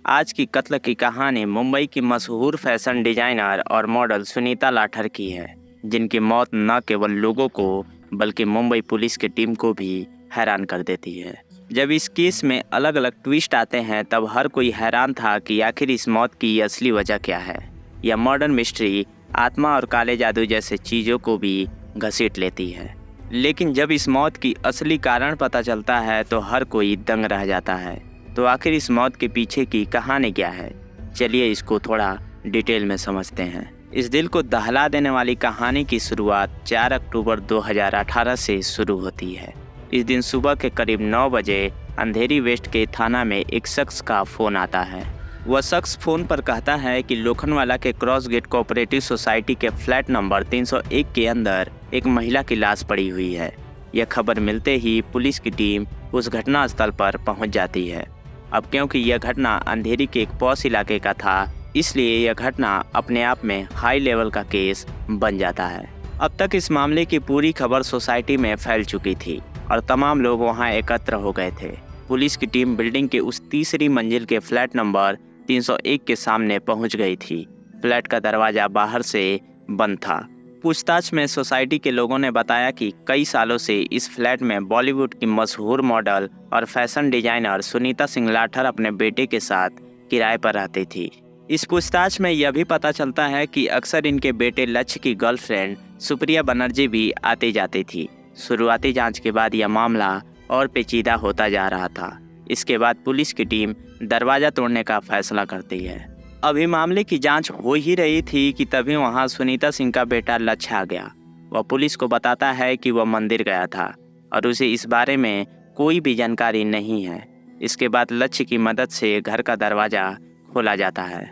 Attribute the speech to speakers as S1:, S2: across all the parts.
S1: आज की कत्ल की कहानी मुंबई की मशहूर फैशन डिजाइनर और मॉडल सुनीता लाठर की है, जिनकी मौत न केवल लोगों को बल्कि मुंबई पुलिस की टीम को भी हैरान कर देती है। जब इस केस में अलग अलग ट्विस्ट आते हैं तब हर कोई हैरान था कि आखिर इस मौत की असली वजह क्या है। यह मॉडर्न मिस्ट्री आत्मा और काले जादू जैसे चीज़ों को भी घसीट लेती है, लेकिन जब इस मौत की असली कारण पता चलता है तो हर कोई दंग रह जाता है। तो आखिर इस मौत के पीछे की कहानी क्या है, चलिए इसको थोड़ा डिटेल में समझते हैं। इस दिल को दहला देने वाली कहानी की शुरुआत 4 अक्टूबर 2018 से शुरू होती है। इस दिन सुबह के करीब 9 बजे अंधेरी वेस्ट के थाना में एक शख्स का फ़ोन आता है। वह शख्स फ़ोन पर कहता है कि लोखंडवाला के क्रॉस गेट कोऑपरेटिव सोसाइटी के फ्लैट नंबर 301 के अंदर एक महिला की लाश पड़ी हुई है। यह खबर मिलते ही पुलिस की टीम उस घटना स्थल पर पहुंच जाती है। अब क्योंकि यह घटना अंधेरी के एक पॉश इलाके का था, इसलिए यह घटना अपने आप में हाई लेवल का केस बन जाता है। अब तक इस मामले की पूरी खबर सोसाइटी में फैल चुकी थी और तमाम लोग वहां एकत्र हो गए थे। पुलिस की टीम बिल्डिंग के उस तीसरी मंजिल के फ्लैट नंबर 301 के सामने पहुंच गई थी। फ्लैट का दरवाजा बाहर से बंद था। पूछताछ में सोसाइटी के लोगों ने बताया कि कई सालों से इस फ्लैट में बॉलीवुड की मशहूर मॉडल और फैशन डिजाइनर सुनीता सिंह लाठर अपने बेटे के साथ किराए पर रहती थी। इस पूछताछ में यह भी पता चलता है कि अक्सर इनके बेटे लक्ष्य की गर्लफ्रेंड सुप्रिया बनर्जी भी आती जाती थी। शुरुआती जांच के बाद यह मामला और पेचीदा होता जा रहा था। इसके बाद पुलिस की टीम दरवाज़ा तोड़ने का फैसला करती है। अभी मामले की जांच हो ही रही थी कि तभी वहां सुनीता सिंह का बेटा लक्ष्य आ गया। वह पुलिस को बताता है कि वह मंदिर गया था और उसे इस बारे में कोई भी जानकारी नहीं है। इसके बाद लक्ष्य की मदद से घर का दरवाज़ा खोला जाता है।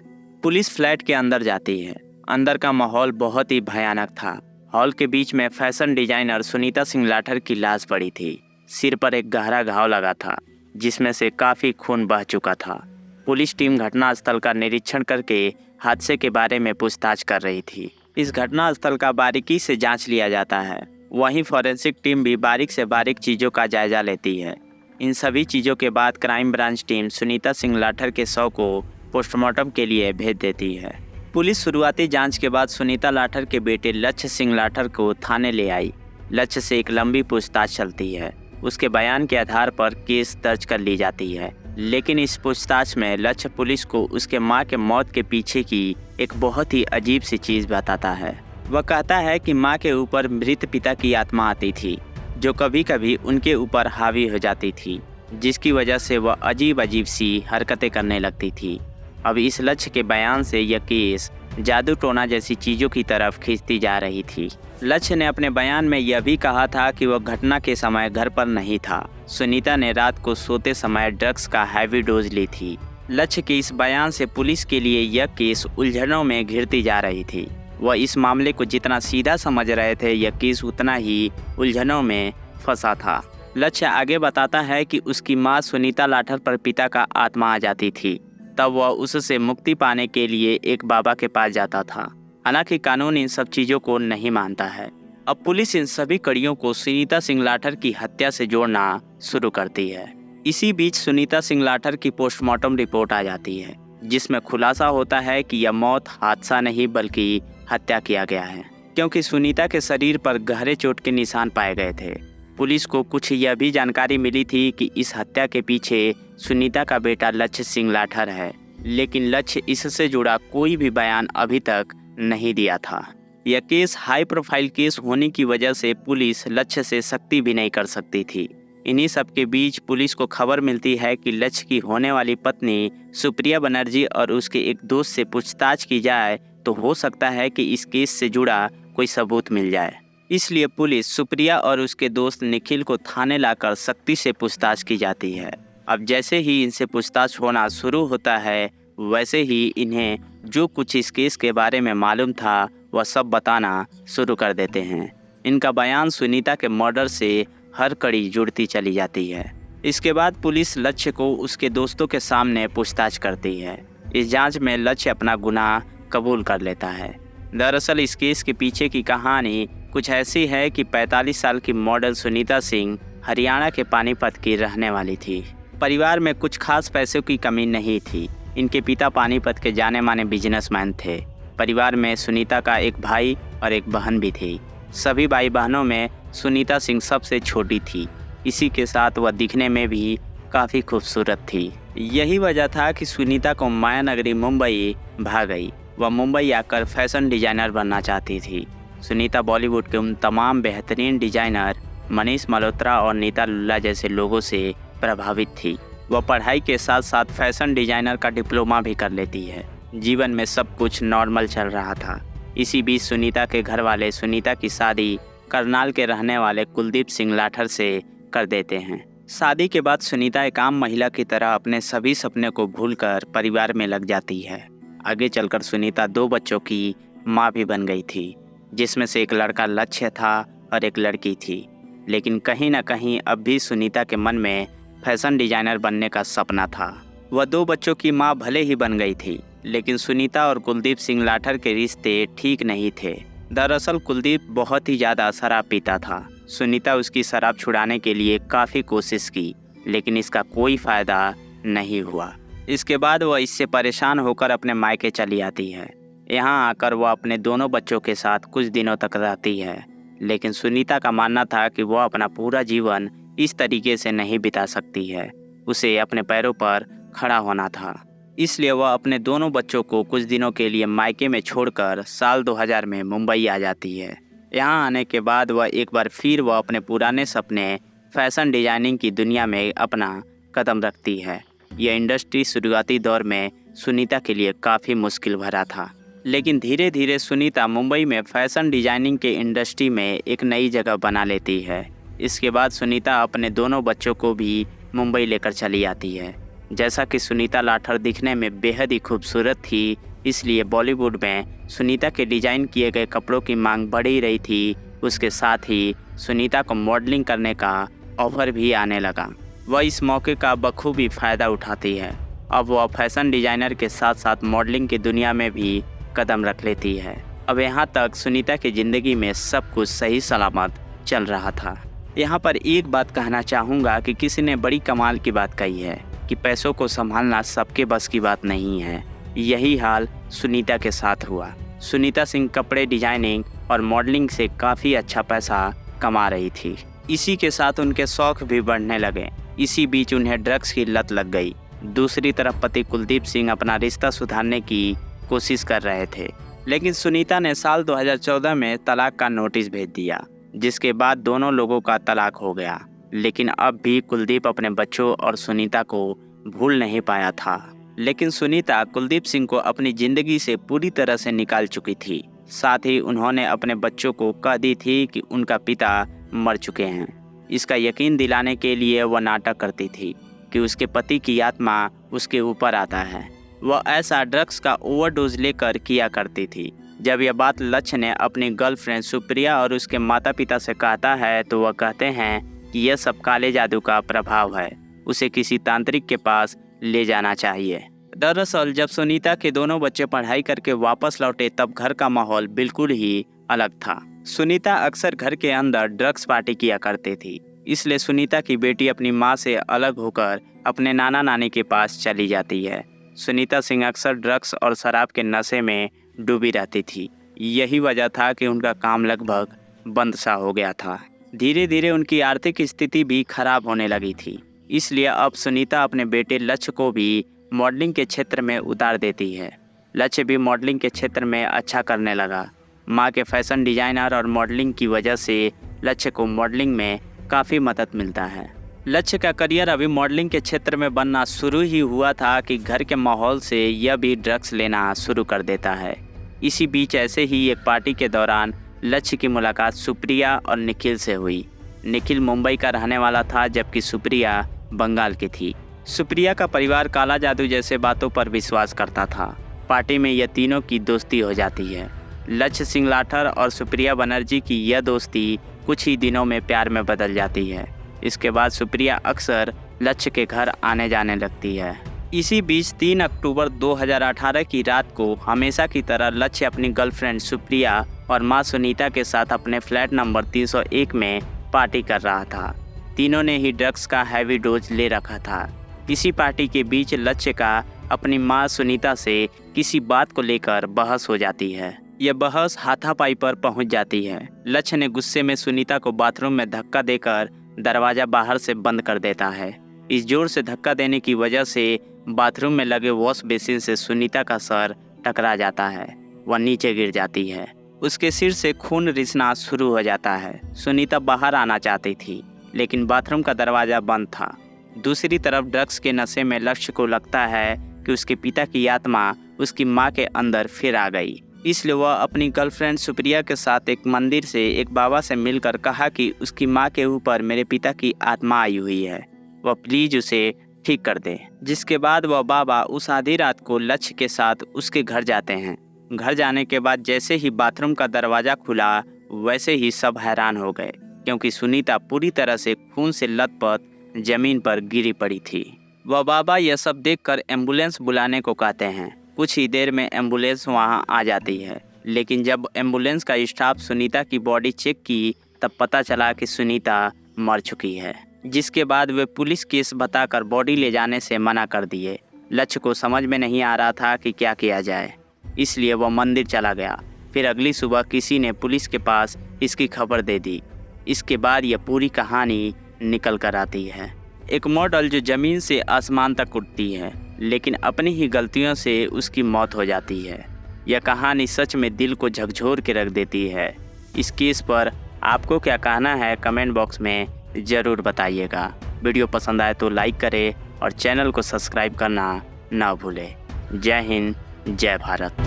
S1: पुलिस फ्लैट के अंदर जाती है। अंदर का माहौल बहुत ही भयानक था। हॉल के बीच में फैशन डिजाइनर सुनीता सिंह लाठर की लाश पड़ी थी। सिर पर एक गहरा घाव लगा था जिसमें से काफ़ी खून बह चुका था। पुलिस टीम घटनास्थल का निरीक्षण करके हादसे के बारे में पूछताछ कर रही थी। इस घटनास्थल का बारीकी से जांच लिया जाता है। वहीं फॉरेंसिक टीम भी बारीक से बारीक चीज़ों का जायजा लेती है। इन सभी चीज़ों के बाद crime branch team Sunita Singh Lathar के शव को पोस्टमार्टम के लिए भेज देती है। पुलिस शुरुआती जांच के बाद सुनीता लाठर के बेटे लक्ष्य सिंह लाठर को थाने ले आई। लक्ष्य से एक लंबी पूछताछ चलती है। उसके बयान के आधार पर केस दर्ज कर ली जाती है, लेकिन इस पूछताछ में लक्ष्य पुलिस को उसके मां के मौत के पीछे की एक बहुत ही अजीब सी चीज़ बताता है। वह कहता है कि मां के ऊपर मृत पिता की आत्मा आती थी, जो कभी कभी उनके ऊपर हावी हो जाती थी, जिसकी वजह से वह अजीब अजीब सी हरकतें करने लगती थी। अब इस लक्ष्य के बयान से यह केस जादू टोना जैसी चीज़ों की तरफ खींचती जा रही थी। लक्ष्य ने अपने बयान में यह भी कहा था कि वह घटना के समय घर पर नहीं था। सुनीता ने रात को सोते समय ड्रग्स का हैवी डोज ली थी। लक्ष्य के इस बयान से पुलिस के लिए यह केस उलझनों में घिरती जा रही थी। वह इस मामले को जितना सीधा समझ रहे थे, यह केस उतना ही उलझनों में फंसा था। लक्ष्य आगे बताता है कि उसकी माँ सुनीता लाठर पर पिता का आत्मा आ जाती थी। तब वह उससे मुक्ति पाने के लिए एक बाबा के पास जाता था। हालांकि कानून इन सब चीज़ों को नहीं मानता है। अब पुलिस इन सभी कड़ियों को सुनीता सिंह लाठर की हत्या से जोड़ना शुरू करती है। इसी बीच सुनीता सिंह लाठर की पोस्टमार्टम रिपोर्ट आ जाती है, जिसमें खुलासा होता है कि यह मौत हादसा नहीं बल्कि हत्या किया गया है, क्योंकि सुनीता के शरीर पर गहरे चोट के निशान पाए गए थे। पुलिस को कुछ यह भी जानकारी मिली थी कि इस हत्या के पीछे सुनीता का बेटा लक्ष्य सिंह लाठर है, लेकिन लक्ष्य इससे जुड़ा कोई भी बयान अभी तक नहीं दिया था। यह केस हाई प्रोफाइल केस होने की वजह से पुलिस लक्ष्य से सख्ती भी नहीं कर सकती थी। इन्हीं सब के बीच पुलिस को खबर मिलती है कि लक्ष्य की होने वाली पत्नी सुप्रिया बनर्जी और उसके एक दोस्त से पूछताछ की जाए तो हो सकता है कि इस केस से जुड़ा कोई सबूत मिल जाए। इसलिए पुलिस सुप्रिया और उसके दोस्त निखिल को थाने लाकर सख्ती से पूछताछ की जाती है। अब जैसे ही इनसे पूछताछ होना शुरू होता है, वैसे ही इन्हें जो कुछ इस केस के बारे में मालूम था वह सब बताना शुरू कर देते हैं। इनका बयान सुनीता के मर्डर से हर कड़ी जुड़ती चली जाती है। इसके बाद पुलिस लक्ष्य को उसके दोस्तों के सामने पूछताछ करती है। इस जांच में लक्ष्य अपना गुनाह कबूल कर लेता है। दरअसल इस केस के पीछे की कहानी कुछ ऐसी है कि 45 साल की मॉडल सुनीता सिंह हरियाणा के पानीपत की रहने वाली थी। परिवार में कुछ खास पैसों की कमी नहीं थी। इनके पिता पानीपत के जाने माने बिजनेसमैन थे। परिवार में सुनीता का एक भाई और एक बहन भी थी। सभी भाई बहनों में सुनीता सिंह सबसे छोटी थी। इसी के साथ वह दिखने में भी काफ़ी खूबसूरत थी। यही वजह था कि सुनीता को माया नगरी मुंबई भाग गई। वह मुंबई आकर फैशन डिजाइनर बनना चाहती थी। सुनीता बॉलीवुड के उन तमाम बेहतरीन डिजाइनर मनीष मल्होत्रा और नीता लुल्ला जैसे लोगों से प्रभावित थी। वह पढ़ाई के साथ साथ फैशन डिजाइनर का डिप्लोमा भी कर लेती है। जीवन में सब कुछ नॉर्मल चल रहा था। इसी बीच सुनीता के घर वाले सुनीता की शादी करनाल के रहने वाले कुलदीप सिंह लाठर से कर देते हैं। शादी के बाद सुनीता एक आम महिला की तरह अपने सभी सपने को भूलकर परिवार में लग जाती है। आगे चलकर सुनीता 2 बच्चों की माँ भी बन गई थी, जिसमें से एक लड़का लक्ष्य था और एक लड़की थी। लेकिन कहीं ना कहीं अब भी सुनीता के मन में फैशन डिजाइनर बनने का सपना था। वह 2 बच्चों की माँ भले ही बन गई थी, लेकिन सुनीता और कुलदीप सिंह लाठर के रिश्ते ठीक नहीं थे। दरअसल कुलदीप बहुत ही ज़्यादा शराब पीता था। सुनीता उसकी शराब छुड़ाने के लिए काफ़ी कोशिश की, लेकिन इसका कोई फ़ायदा नहीं हुआ। इसके बाद वह इससे परेशान होकर अपने मायके चली आती है। यहाँ आकर वह अपने दोनों बच्चों के साथ कुछ दिनों तक रहती है, लेकिन सुनीता का मानना था कि वह अपना पूरा जीवन इस तरीके से नहीं बिता सकती है। उसे अपने पैरों पर खड़ा होना था। इसलिए वह अपने दोनों बच्चों को कुछ दिनों के लिए मायके में छोड़कर साल 2000 में मुंबई आ जाती है। यहाँ आने के बाद वह एक बार फिर वह अपने पुराने सपने फैशन डिजाइनिंग की दुनिया में अपना कदम रखती है। यह इंडस्ट्री शुरुआती दौर में सुनीता के लिए काफ़ी मुश्किल भरा था, लेकिन धीरे धीरे सुनीता मुंबई में फैशन डिजाइनिंग के इंडस्ट्री में एक नई जगह बना लेती है। इसके बाद सुनीता अपने दोनों बच्चों को भी मुंबई लेकर चली आती है। जैसा कि सुनीता लाठर दिखने में बेहद ही खूबसूरत थी, इसलिए बॉलीवुड में सुनीता के डिज़ाइन किए गए कपड़ों की मांग बढ़ ही रही थी। उसके साथ ही सुनीता को मॉडलिंग करने का ऑफर भी आने लगा। वह इस मौके का बखूबी फ़ायदा उठाती है। अब वह फैशन डिज़ाइनर के साथ साथ मॉडलिंग की दुनिया में भी कदम रख लेती है। अब यहाँ तक सुनीता की ज़िंदगी में सब कुछ सही सलामत चल रहा था। यहाँ पर एक बात कहना चाहूँगा कि किसी ने बड़ी कमाल की बात कही है कि पैसों को संभालना सबके बस की बात नहीं है। यही हाल सुनीता के साथ हुआ। सुनीता सिंह कपड़े डिजाइनिंग और मॉडलिंग से काफ़ी अच्छा पैसा कमा रही थी। इसी के साथ उनके शौक भी बढ़ने लगे। इसी बीच उन्हें ड्रग्स की लत लग गई। दूसरी तरफ पति कुलदीप सिंह अपना रिश्ता सुधारने की कोशिश कर रहे थे, लेकिन सुनीता ने साल 2014 में तलाक का नोटिस भेज दिया, जिसके बाद दोनों लोगों का तलाक हो गया। लेकिन अब भी कुलदीप अपने बच्चों और सुनीता को भूल नहीं पाया था। लेकिन सुनीता कुलदीप सिंह को अपनी ज़िंदगी से पूरी तरह से निकाल चुकी थी। साथ ही उन्होंने अपने बच्चों को कह दी थी कि उनका पिता मर चुके हैं। इसका यकीन दिलाने के लिए वह नाटक करती थी कि उसके पति की आत्मा उसके ऊपर आता है। वह ऐसा ड्रग्स का ओवरडोज लेकर किया करती थी। जब यह बात लक्ष्य ने अपनी गर्लफ्रेंड सुप्रिया और उसके माता पिता से कहता है, तो वह कहते हैं कि यह सब काले जादू का प्रभाव है, उसे किसी तांत्रिक के पास ले जाना चाहिए। दरअसल जब सुनीता के दोनों बच्चे पढ़ाई करके वापस लौटे, तब घर का माहौल बिल्कुल ही अलग था। सुनीता अक्सर घर के अंदर ड्रग्स पार्टी किया करती थी, इसलिए सुनीता की बेटी अपनी माँ से अलग होकर अपने नाना नानी के पास चली जाती है। सुनीता सिंह अक्सर ड्रग्स और शराब के नशे में डूबी रहती थी। यही वजह था कि उनका काम लगभग बंद सा हो गया था। धीरे धीरे उनकी आर्थिक स्थिति भी खराब होने लगी थी। इसलिए अब सुनीता अपने बेटे लक्ष्य को भी मॉडलिंग के क्षेत्र में उतार देती है। लक्ष्य भी मॉडलिंग के क्षेत्र में अच्छा करने लगा। माँ के फैशन डिजाइनर और मॉडलिंग की वजह से लक्ष्य को मॉडलिंग में काफ़ी मदद मिलता है। लक्ष्य का करियर अभी मॉडलिंग के क्षेत्र में बनना शुरू ही हुआ था कि घर के माहौल से यह भी ड्रग्स लेना शुरू कर देता है। इसी बीच ऐसे ही एक पार्टी के दौरान लक्ष्य की मुलाकात सुप्रिया और निखिल से हुई। निखिल मुंबई का रहने वाला था, जबकि सुप्रिया बंगाल की थी। सुप्रिया का परिवार काला जादू जैसे बातों पर विश्वास करता था। पार्टी में यह तीनों की दोस्ती हो जाती है। लक्ष्य सिंह लाठर और सुप्रिया बनर्जी की यह दोस्ती कुछ ही दिनों में प्यार में बदल जाती है। इसके बाद सुप्रिया अक्सर लक्ष्य के घर आने जाने लगती है। इसी बीच 3 अक्टूबर 2018 की रात को हमेशा की तरह लक्ष्य अपनी गर्लफ्रेंड सुप्रिया और मां सुनीता के साथ अपने फ्लैट नंबर 301 में पार्टी कर रहा था। तीनों ने ही ड्रग्स का हैवी डोज ले रखा था। इसी पार्टी के बीच लक्ष्य का अपनी मां सुनीता से किसी बात को लेकर बहस हो जाती है। यह बहस हाथापाई पर पहुंच जाती है। लक्ष्य ने गुस्से में सुनीता को बाथरूम में धक्का देकर दरवाजा बाहर से बंद कर देता है। इस जोर से धक्का देने की वजह से बाथरूम में लगे वॉश बेसिन से सुनीता का सर टकरा जाता है। वह नीचे गिर जाती है। उसके सिर से खून रिसना शुरू हो जाता है। सुनीता बाहर आना चाहती थी, लेकिन बाथरूम का दरवाज़ा बंद था। दूसरी तरफ ड्रग्स के नशे में लक्ष्य को लगता है कि उसके पिता की आत्मा उसकी मां के अंदर फिर आ गई। इसलिए वह अपनी गर्लफ्रेंड सुप्रिया के साथ एक मंदिर से एक बाबा से मिलकर कहा कि उसकी मां के ऊपर मेरे पिता की आत्मा आई हुई है, वह प्लीज उसे ठीक कर दे। जिसके बाद वह बाबा उस आधी रात को लक्ष्य के साथ उसके घर जाते हैं। घर जाने के बाद जैसे ही बाथरूम का दरवाज़ा खुला, वैसे ही सब हैरान हो गए, क्योंकि सुनीता पूरी तरह से खून से लथपथ जमीन पर गिरी पड़ी थी। वह बाबा यह सब देखकर एम्बुलेंस बुलाने को कहते हैं। कुछ ही देर में एम्बुलेंस वहां आ जाती है, लेकिन जब एम्बुलेंस का स्टाफ सुनीता की बॉडी चेक की, तब पता चला कि सुनीता मर चुकी है। जिसके बाद वे पुलिस केस बताकर बॉडी ले जाने से मना कर दिए। लक्ष्य को समझ में नहीं आ रहा था कि क्या किया जाए, इसलिए वह मंदिर चला गया। फिर अगली सुबह किसी ने पुलिस के पास इसकी खबर दे दी। इसके बाद यह पूरी कहानी निकल कर आती है। एक मॉडल जो ज़मीन से आसमान तक उड़ती है, लेकिन अपनी ही गलतियों से उसकी मौत हो जाती है। यह कहानी सच में दिल को झकझोर के रख देती है। इस केस पर आपको क्या कहना है, कमेंट बॉक्स में ज़रूर बताइएगा। वीडियो पसंद आए तो लाइक करें और चैनल को सब्सक्राइब करना ना भूलें। जय हिंद, जय भारत।